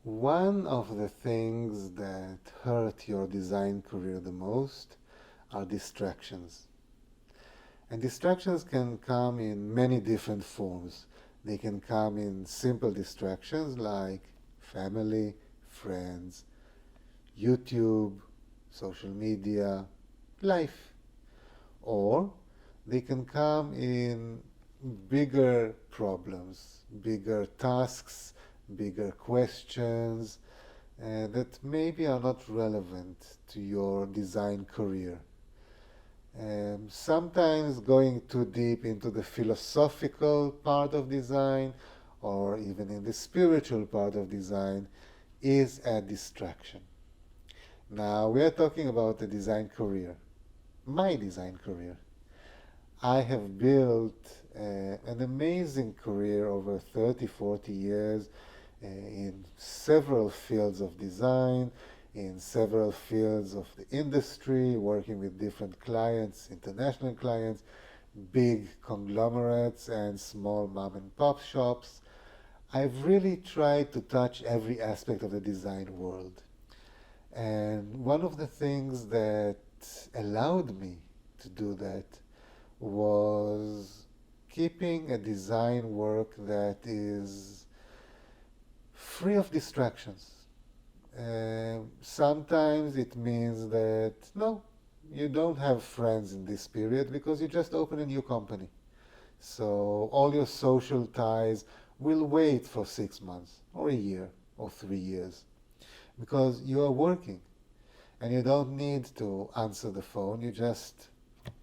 One of the things that hurt your design career the most are distractions. And distractions can come in many different forms. They can come in simple distractions like family, friends, YouTube, social media, life. Or they can come in bigger problems, bigger tasks, bigger questions that maybe are not relevant to your design career. Sometimes going too deep into the philosophical part of design or even in the spiritual part of design is a distraction. Now, we are talking about the design career, my design career. I have built an amazing career over 30, 40 years in several fields of design, in several fields of the industry, working with different clients, international clients, big conglomerates and small mom and pop shops. I've really tried to touch every aspect of the design world. And one of the things that allowed me to do that was keeping a design work that is free of distractions. Sometimes it means that no, you don't have friends in this period because you just opened a new company. So all your social ties will wait for 6 months or a year or 3 years because you are working and you don't need to answer the phone. You just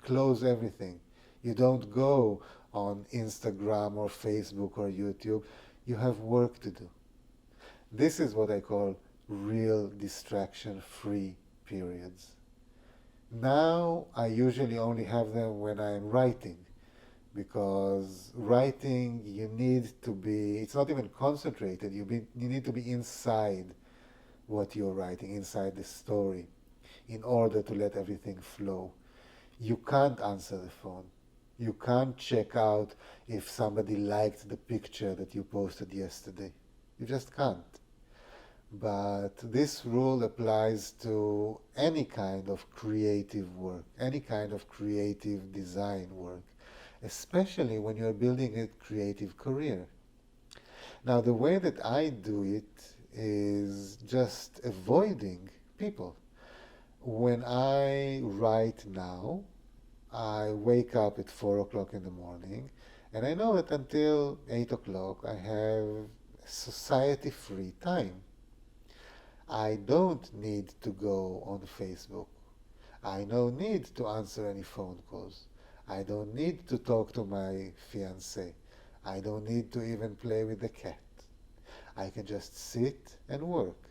close everything. You don't go on Instagram or Facebook or YouTube. You have work to do. This is what I call real distraction-free periods. Now I usually only have them when I'm writing, because writing you need to be, it's not even concentrated, you need to be inside what you're writing, inside the story, in order to let everything flow. You can't answer the phone. You can't check out if somebody liked the picture that you posted yesterday. You just can't. But this rule applies to any kind of creative work, any kind of creative design work, especially when you're building a creative career. Now, the way that I do it is just avoiding people. When I write now, I wake up at 4 o'clock in the morning, and I know that until 8 o'clock I have society free time. I don't need to go on Facebook. I don't need to answer any phone calls. I don't need to talk to my fiancé. I don't need to even play with the cat. I can just sit and work.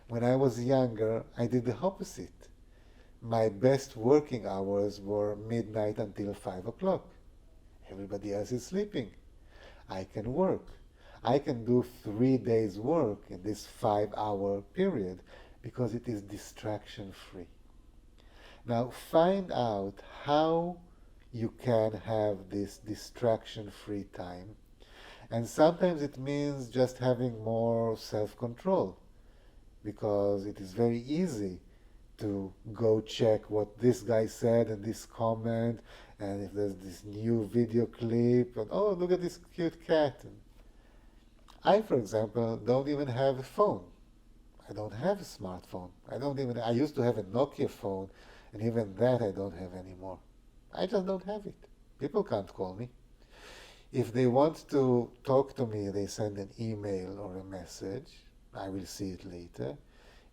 When I was younger, I did the opposite. My best working hours were midnight until 5 o'clock. Everybody else is sleeping. I can work. I can do 3 days work in this 5 hour period because it is distraction free. Now find out how you can have this distraction free time. And sometimes it means just having more self-control because it is very easy to go check what this guy said and this comment, and if there's this new video clip, and oh, look at this cute cat. And I, for example, don't even have a phone. I don't have a smartphone. I used to have a Nokia phone, and even that I don't have anymore. I just don't have it. People can't call me. If they want to talk to me, they send an email or a message. I will see it later.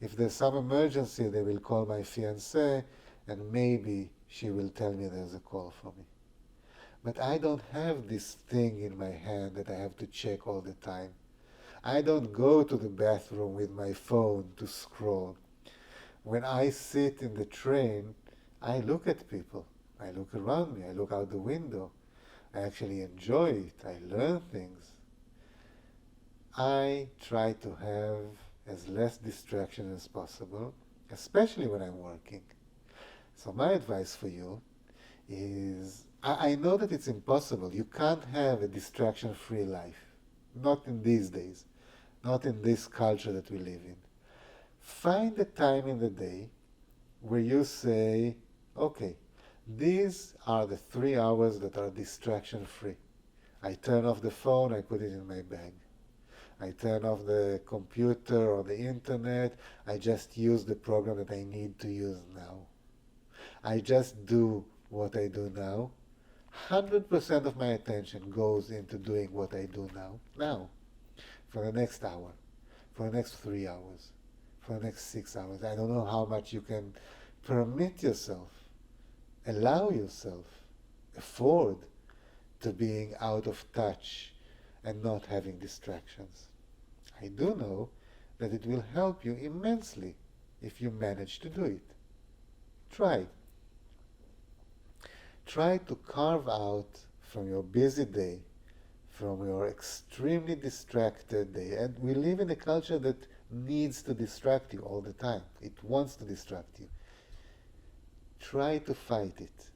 If there's some emergency, they will call my fiancée, and maybe she will tell me there's a call for me. But I don't have this thing in my hand that I have to check all the time. I don't go to the bathroom with my phone to scroll. When I sit in the train, I look at people. I look around me. I look out the window. I actually enjoy it. I learn things. I try to have as less distraction as possible, especially when I'm working. So my advice for you is, I know that it's impossible. You can't have a distraction-free life. Not in these days. not in this culture that we live in. Find a time in the day where you say, okay, these are the 3 hours that are distraction free. I turn off the phone, I put it in my bag. I turn off the computer or the internet, I just use the program that I need to use now. I just do what I do now. 100% of my attention goes into doing what I do now, for the next hour, for the next 3 hours, for the next 6 hours. I don't know how much you can permit yourself, allow yourself, afford to being out of touch and not having distractions. I do know that it will help you immensely if you manage to do it. Try. Try to carve out from your busy day, from your extremely distracted day, and we live in a culture that needs to distract you all the time. It wants to distract you. Try to fight it.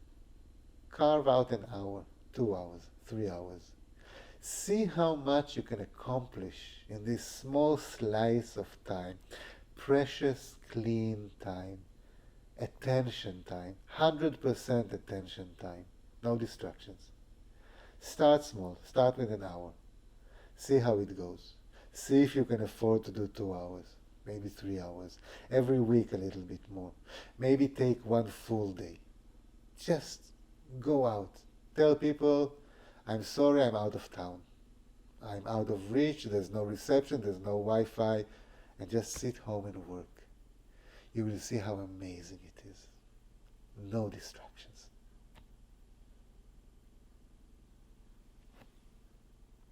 Carve out an hour, 2 hours, 3 hours. See how much you can accomplish in this small slice of time, precious, clean time, attention time, 100% attention time, no distractions. Start small, start with an hour. See how it goes. See if you can afford to do 2 hours, maybe 3 hours, every week a little bit more. Maybe take one full day. Just go out. Tell people, I'm sorry, I'm out of town. I'm out of reach, there's no reception, there's no Wi-Fi, and just sit home and work. You will see how amazing it is. No distractions.